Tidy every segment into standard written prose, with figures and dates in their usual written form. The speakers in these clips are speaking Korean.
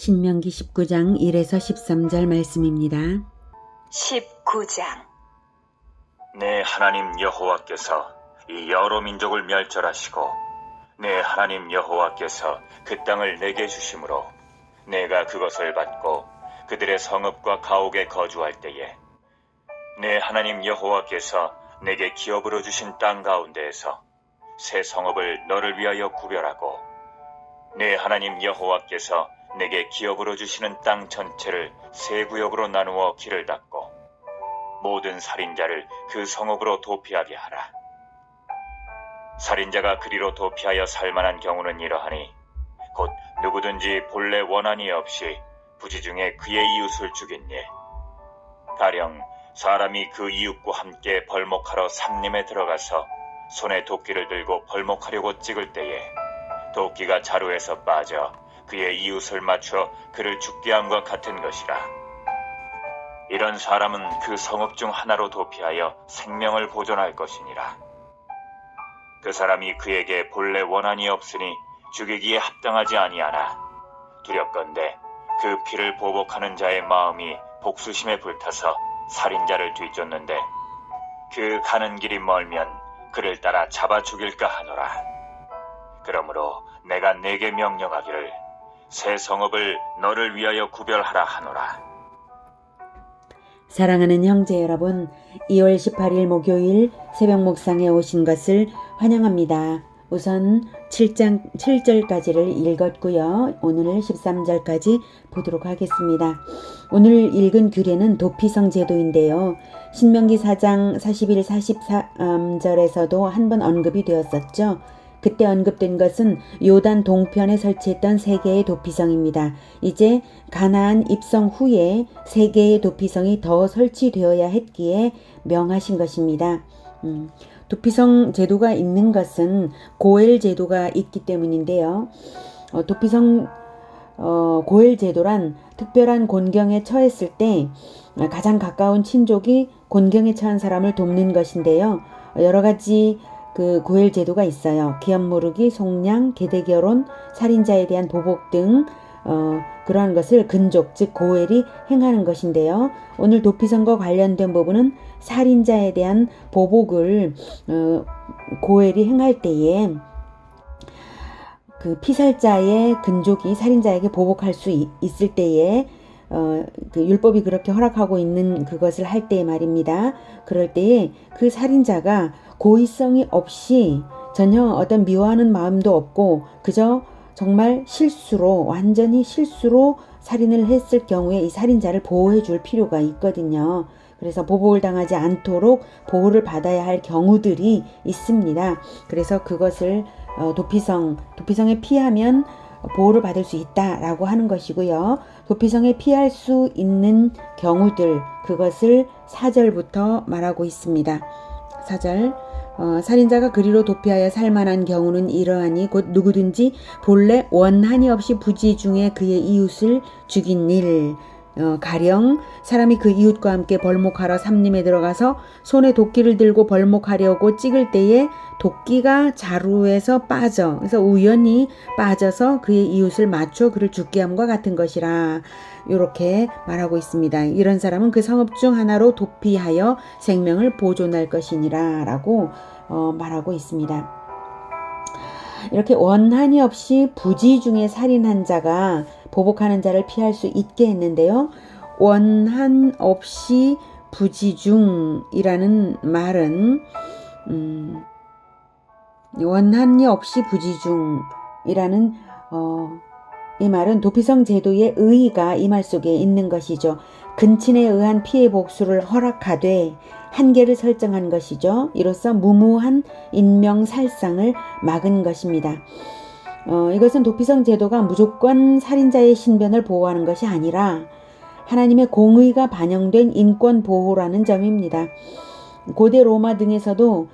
신명기 19장 1에서 13절 말씀입니다. 19장. 내 하나님 여호와께서 이 여러 민족을 멸절하시고 내 하나님 여호와께서 그 땅을 내게 주심으로 내가 그것을 받고 그들의 성읍과 가옥에 거주할 때에 내 하나님 여호와께서 내게 기업으로 주신 땅 가운데에서 새 성읍을 너를 위하여 구별하고 내 하나님 여호와께서 내게 기업으로 주시는 땅 전체를 세 구역으로 나누어 길을 닦고 모든 살인자를 그 성읍으로 도피하게 하라. 살인자가 그리로 도피하여 살만한 경우는 이러하니 곧 누구든지 본래 원한이 없이 부지 중에 그의 이웃을 죽인 일, 가령 사람이 그 이웃과 함께 벌목하러 산림에 들어가서 손에 도끼를 들고 벌목하려고 찍을 때에 도끼가 자루에서 빠져 그의 이웃을 맞춰 그를 죽게 함과 같은 것이라. 이런 사람은 그 성읍 중 하나로 도피하여 생명을 보존할 것이니라. 그 사람이 그에게 본래 원한이 없으니 죽이기에 합당하지 아니하나 두렵건대 그 피를 보복하는 자의 마음이 복수심에 불타서 살인자를 뒤쫓는데 그 가는 길이 멀면 그를 따라 잡아 죽일까 하노라. 그러므로 내가 네게 명령하기를 새 성읍을 너를 위하여 구별하라 하노라. 사랑하는 형제 여러분, 2월 18일 목요일 새벽 묵상에 오신 것을 환영합니다. 우선 7절까지를 읽었고요. 오늘 13절까지 보도록 하겠습니다. 오늘 읽은 규례는 도피성 제도인데요. 신명기 4장 41, 43절에서도 한번 언급이 되었었죠. 그때 언급된 것은 요단 동편에 설치했던 3개의 도피성입니다. 이제 가나안 입성 후에 3개의 도피성이 더 설치되어야 했기에 명하신 것입니다. 도피성 제도가 있는 것은 고엘 제도가 있기 때문인데요. 도피성 고엘 제도란 특별한 곤경에 처했을 때 가장 가까운 친족이 곤경에 처한 사람을 돕는 것인데요. 여러 가지 그 고엘 제도가 있어요. 기업 모르기, 속량, 계대 결혼, 살인자에 대한 보복 등 그러한 것을 근족 즉 고엘이 행하는 것인데요. 오늘 도피성과 관련된 부분은 살인자에 대한 보복을 고엘이 행할 때에 그 피살자의 근족이 살인자에게 보복할 수 있을 때에 그 율법이 그렇게 허락하고 있는 그것을 할 때에 말입니다. 그럴 때에 그 살인자가 고의성이 없이 전혀 어떤 미워하는 마음도 없고 그저 정말 실수로 완전히 실수로 살인을 했을 경우에 이 살인자를 보호해 줄 필요가 있거든요. 그래서 보복을 당하지 않도록 보호를 받아야 할 경우들이 있습니다. 그래서 그것을 도피성에 피하면 보호를 받을 수 있다라고 하는 것이고요. 도피성에 피할 수 있는 경우들 그것을 4절부터 말하고 있습니다. 4절 살인자가 그리로 도피하여 살만한 경우는 이러하니 곧 누구든지 본래 원한이 없이 부지 중에 그의 이웃을 죽인 일, 가령 사람이 그 이웃과 함께 벌목하러 산림에 들어가서 손에 도끼를 들고 벌목하려고 찍을 때에 도끼가 자루에서 빠져 그래서 우연히 빠져서 그의 이웃을 맞춰 그를 죽게 함과 같은 것이라. 이렇게 말하고 있습니다. 이런 사람은 그 성읍 중 하나로 도피하여 생명을 보존할 것이니라 라고 말하고 있습니다. 이렇게 원한이 없이 부지 중에 살인한 자가 보복하는 자를 피할 수 있게 했는데요. 원한 없이 부지 중이라는 말은 원한이 없이 부지 중이라는 이 말은 도피성 제도의 의의가 이 말 속에 있는 것이죠. 근친에 의한 피해 복수를 허락하되 한계를 설정한 것이죠. 이로써 무모한 인명살상을 막은 것입니다. 이것은 도피성 제도가 무조건 살인자의 신변을 보호하는 것이 아니라 하나님의 공의가 반영된 인권 보호라는 점입니다. 고대 로마 등에서도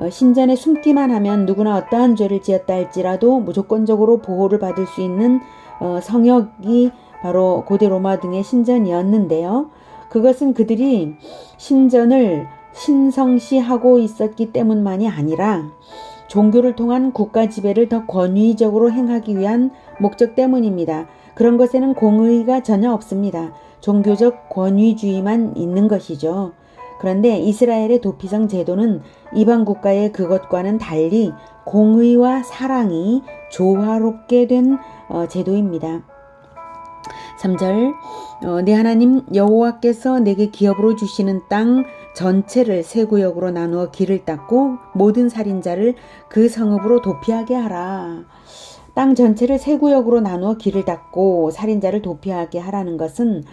신전에 숨기만 하면 누구나 어떠한 죄를 지었다 할지라도 무조건적으로 보호를 받을 수 있는 성역이 바로 고대 로마 등의 신전이었는데요. 그것은 그들이 신전을 신성시하고 있었기 때문만이 아니라 종교를 통한 국가 지배를 더 권위적으로 행하기 위한 목적 때문입니다. 그런 것에는 공의가 전혀 없습니다. 종교적 권위주의만 있는 것이죠. 그런데 이스라엘의 도피성 제도는 이방 국가의 그것과는 달리 공의와 사랑이 조화롭게 된 제도입니다. 3절 내 하나님 여호와께서 내게 기업으로 주시는 땅 전체를 세 구역으로 나누어 길을 닦고 모든 살인자를 그 성읍으로 도피하게 하라. 땅 전체를 세 구역으로 나누어 길을 닦고 살인자를 도피하게 하라는 것은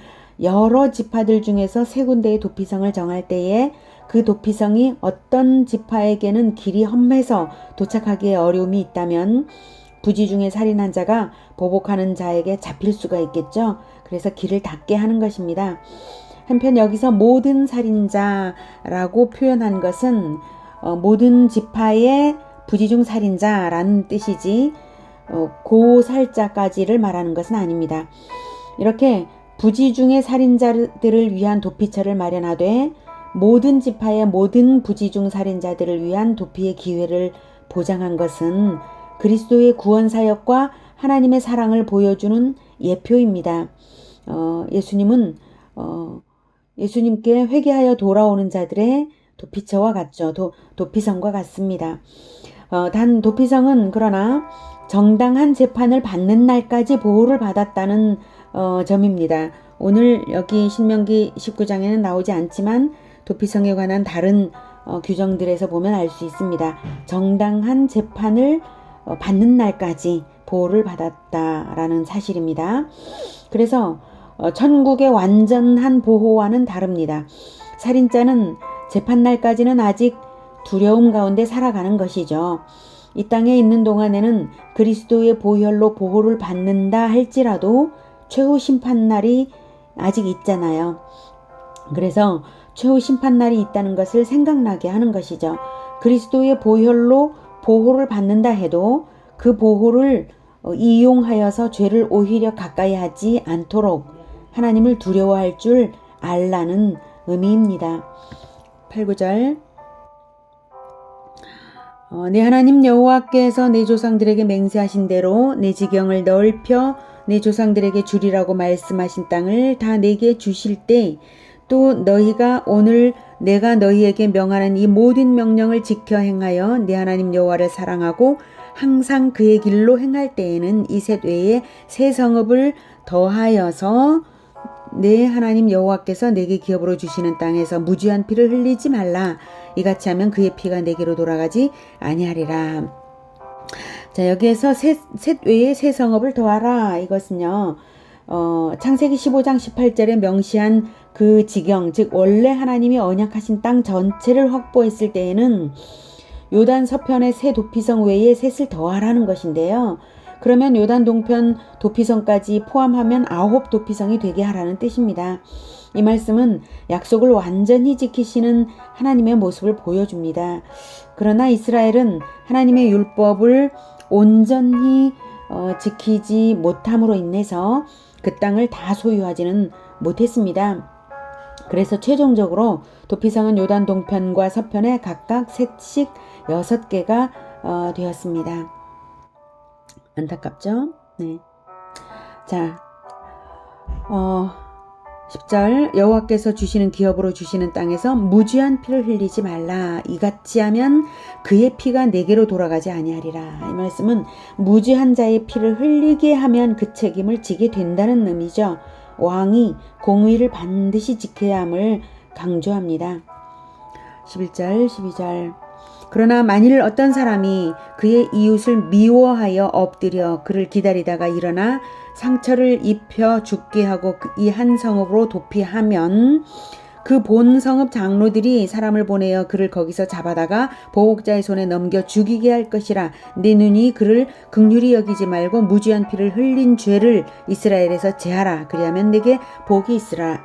여러 지파들 중에서 세 군데의 도피성을 정할 때에 그 도피성이 어떤 지파에게는 길이 험해서 도착하기에 어려움이 있다면 부지 중에 살인한 자가 보복하는 자에게 잡힐 수가 있겠죠. 그래서 길을 닫게 하는 것입니다. 한편 여기서 모든 살인자라고 표현한 것은 모든 지파의 부지 중 살인자라는 뜻이지 고살자까지를 말하는 것은 아닙니다. 이렇게 부지 중의 살인자들을 위한 도피처를 마련하되 모든 지파의 모든 부지 중 살인자들을 위한 도피의 기회를 보장한 것은 그리스도의 구원 사역과 하나님의 사랑을 보여주는 예표입니다. 예수님께 회개하여 돌아오는 자들의 도피처와 같죠. 도피성과 같습니다. 단 도피성은 그러나 정당한 재판을 받는 날까지 보호를 받았다는 점입니다. 오늘 여기 신명기 19장에는 나오지 않지만 도피성에 관한 다른 규정들에서 보면 알 수 있습니다. 정당한 재판을 받는 날까지 보호를 받았다라는 사실입니다. 그래서 천국의 완전한 보호와는 다릅니다. 살인자는 재판날까지는 아직 두려움 가운데 살아가는 것이죠. 이 땅에 있는 동안에는 그리스도의 보혈로 보호를 받는다 할지라도 최후 심판날이 아직 있잖아요. 그래서 최후 심판날이 있다는 것을 생각나게 하는 것이죠. 그리스도의 보혈로 보호를 받는다 해도 그 보호를 이용하여서 죄를 오히려 가까이 하지 않도록 하나님을 두려워할 줄 알라는 의미입니다. 8, 9절 내 하나님 여호와께서 내 조상들에게 맹세하신 대로 내 지경을 넓혀 내 조상들에게 주리라고 말씀하신 땅을 다 내게 주실 때 또 너희가 오늘 내가 너희에게 명하는 이 모든 명령을 지켜 행하여 내 하나님 여호와를 사랑하고 항상 그의 길로 행할 때에는 이 셋 외에 새 성읍을 더하여서 내 하나님 여호와께서 내게 기업으로 주시는 땅에서 무죄한 피를 흘리지 말라. 이같이 하면 그의 피가 내게로 돌아가지 아니하리라. 자, 여기에서 셋 외에 새 성읍을 더하라. 이것은요. 창세기 15장 18절에 명시한 그 지경, 즉 원래 하나님이 언약하신 땅 전체를 확보했을 때에는 요단 서편의 새 도피성 외에 셋을 더하라는 것인데요. 그러면 요단 동편 도피성까지 포함하면 9 도피성이 되게 하라는 뜻입니다. 이 말씀은 약속을 완전히 지키시는 하나님의 모습을 보여줍니다. 그러나 이스라엘은 하나님의 율법을 온전히 지키지 못함으로 인해서 그 땅을 다 소유하지는 못했습니다. 그래서 최종적으로 도피성은 요단 동편과 서편에 각각 셋씩 6개가 되었습니다. 안타깝죠? 네. 자, 10절 여호와께서 주시는 기업으로 주시는 땅에서 무죄한 피를 흘리지 말라. 이같이 하면 그의 피가 내게로 돌아가지 아니하리라. 이 말씀은 무죄한 자의 피를 흘리게 하면 그 책임을 지게 된다는 의미죠. 왕이 공의를 반드시 지켜야 함을 강조합니다. 11절 12절 그러나 만일 어떤 사람이 그의 이웃을 미워하여 엎드려 그를 기다리다가 일어나 상처를 입혀 죽게 하고 이 한 성읍으로 도피하면 그 본 성읍 장로들이 사람을 보내어 그를 거기서 잡아다가 보복자의 손에 넘겨 죽이게 할 것이라. 내 눈이 그를 긍휼히 여기지 말고 무죄한 피를 흘린 죄를 이스라엘에서 제하라. 그리하면 내게 복이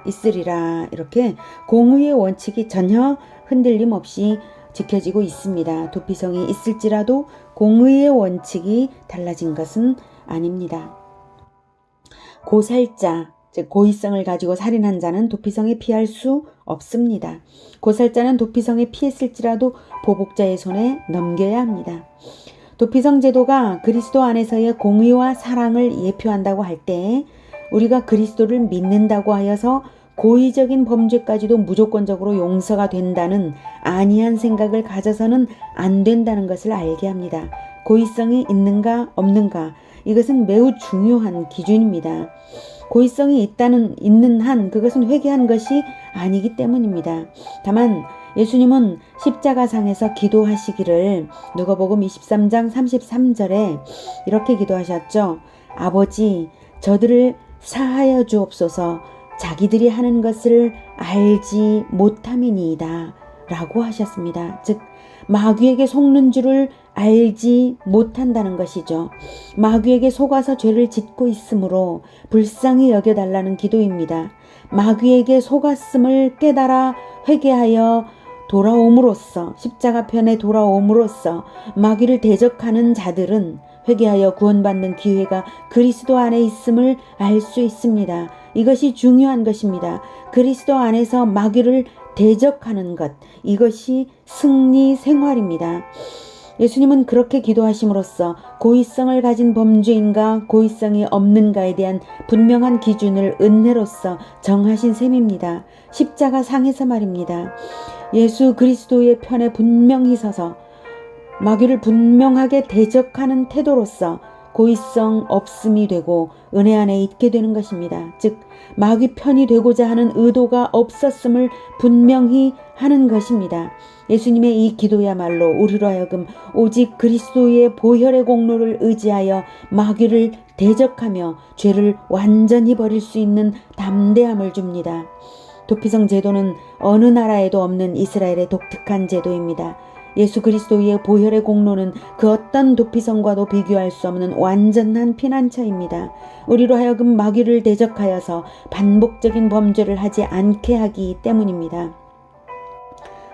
있으리라. 이렇게 공의의 원칙이 전혀 흔들림 없이 지켜지고 있습니다. 도피성이 있을지라도 공의의 원칙이 달라진 것은 아닙니다. 고살자, 즉 고의성을 가지고 살인한 자는 도피성에 피할 수 없습니다. 고살자는 도피성에 피했을지라도 보복자의 손에 넘겨야 합니다. 도피성 제도가 그리스도 안에서의 공의와 사랑을 예표한다고 할 때 우리가 그리스도를 믿는다고 하여서 고의적인 범죄까지도 무조건적으로 용서가 된다는 안이한 생각을 가져서는 안 된다는 것을 알게 합니다. 고의성이 있는가 없는가, 이것은 매우 중요한 기준입니다. 고의성이 있는 한 그것은 회개한 것이 아니기 때문입니다. 다만 예수님은 십자가상에서 기도하시기를 누가복음 23장 33절에 이렇게 기도하셨죠. 아버지, 저들을 사하여 주옵소서. 자기들이 하는 것을 알지 못함이니이다 라고 하셨습니다. 즉 마귀에게 속는 줄을 알지 못한다는 것이죠. 마귀에게 속아서 죄를 짓고 있으므로 불쌍히 여겨달라는 기도입니다. 마귀에게 속았음을 깨달아 회개하여 돌아옴으로써, 십자가편에 돌아옴으로써 마귀를 대적하는 자들은 회개하여 구원받는 기회가 그리스도 안에 있음을 알 수 있습니다. 이것이 중요한 것입니다. 그리스도 안에서 마귀를 대적하는 것, 이것이 승리 생활입니다. 예수님은 그렇게 기도하심으로써 고의성을 가진 범죄인가 고의성이 없는가에 대한 분명한 기준을 은혜로서 정하신 셈입니다. 십자가 상에서 말입니다. 예수 그리스도의 편에 분명히 서서 마귀를 분명하게 대적하는 태도로서 고의성 없음이 되고 은혜 안에 있게 되는 것입니다. 즉 마귀 편이 되고자 하는 의도가 없었음을 분명히 하는 것입니다. 예수님의 이 기도야말로 우리로 하여금 오직 그리스도의 보혈의 공로를 의지하여 마귀를 대적하며 죄를 완전히 버릴 수 있는 담대함을 줍니다. 도피성 제도는 어느 나라에도 없는 이스라엘의 독특한 제도입니다. 예수 그리스도의 보혈의 공로는 그 어떤 도피성과도 비교할 수 없는 완전한 피난처입니다. 우리로 하여금 마귀를 대적하여서 반복적인 범죄를 하지 않게 하기 때문입니다.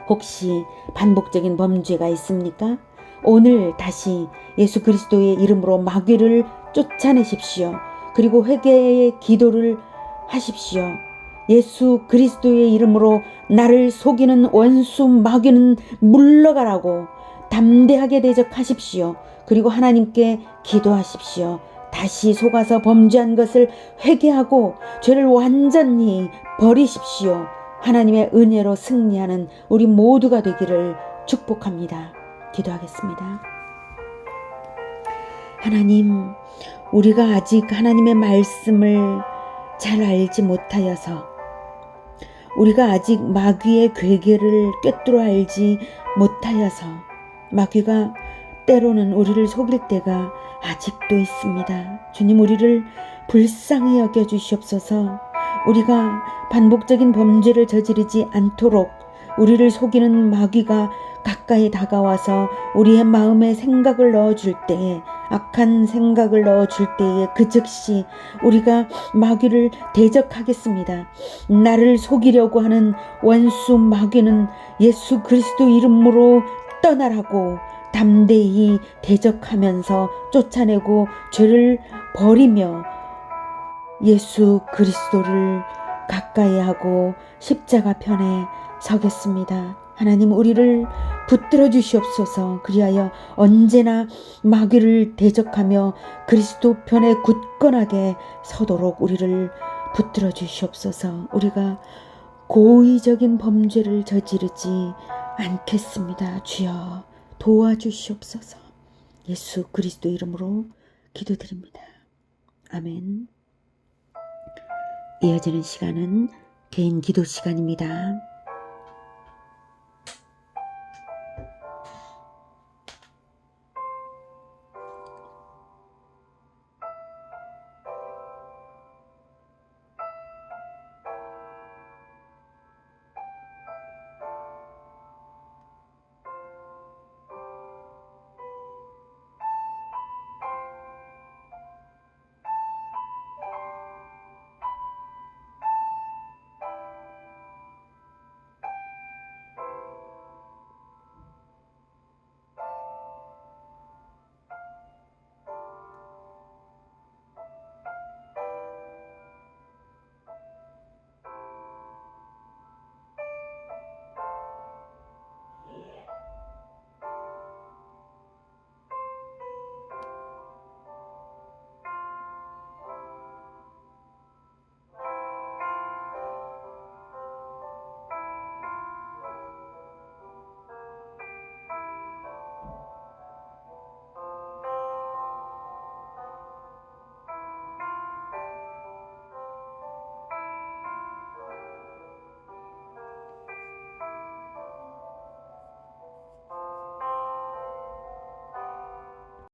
혹시 반복적인 범죄가 있습니까? 오늘 다시 예수 그리스도의 이름으로 마귀를 쫓아내십시오. 그리고 회개의 기도를 하십시오. 예수 그리스도의 이름으로 나를 속이는 원수 마귀는 물러가라고 담대하게 대적하십시오. 그리고 하나님께 기도하십시오. 다시 속아서 범죄한 것을 회개하고 죄를 완전히 버리십시오. 하나님의 은혜로 승리하는 우리 모두가 되기를 축복합니다. 기도하겠습니다. 하나님, 우리가 아직 하나님의 말씀을 잘 알지 못하여서 우리가 아직 마귀의 괴계를 꿰뚫어 알지 못하여서 마귀가 때로는 우리를 속일 때가 아직도 있습니다. 주님, 우리를 불쌍히 여겨 주시옵소서. 우리가 반복적인 범죄를 저지르지 않도록 우리를 속이는 마귀가 가까이 다가와서 우리의 마음에 생각을 넣어줄 때에, 악한 생각을 넣어줄 때에 그 즉시 우리가 마귀를 대적하겠습니다. 나를 속이려고 하는 원수 마귀는 예수 그리스도 이름으로 떠나라고 담대히 대적하면서 쫓아내고 죄를 버리며 예수 그리스도를 가까이 하고 십자가 편에 서겠습니다. 하나님, 우리를 붙들어 주시옵소서. 그리하여 언제나 마귀를 대적하며 그리스도 편에 굳건하게 서도록 우리를 붙들어 주시옵소서. 우리가 고의적인 범죄를 저지르지 않겠습니다. 주여 도와주시옵소서. 예수 그리스도 이름으로 기도드립니다. 아멘. 이어지는 시간은 개인 기도 시간입니다.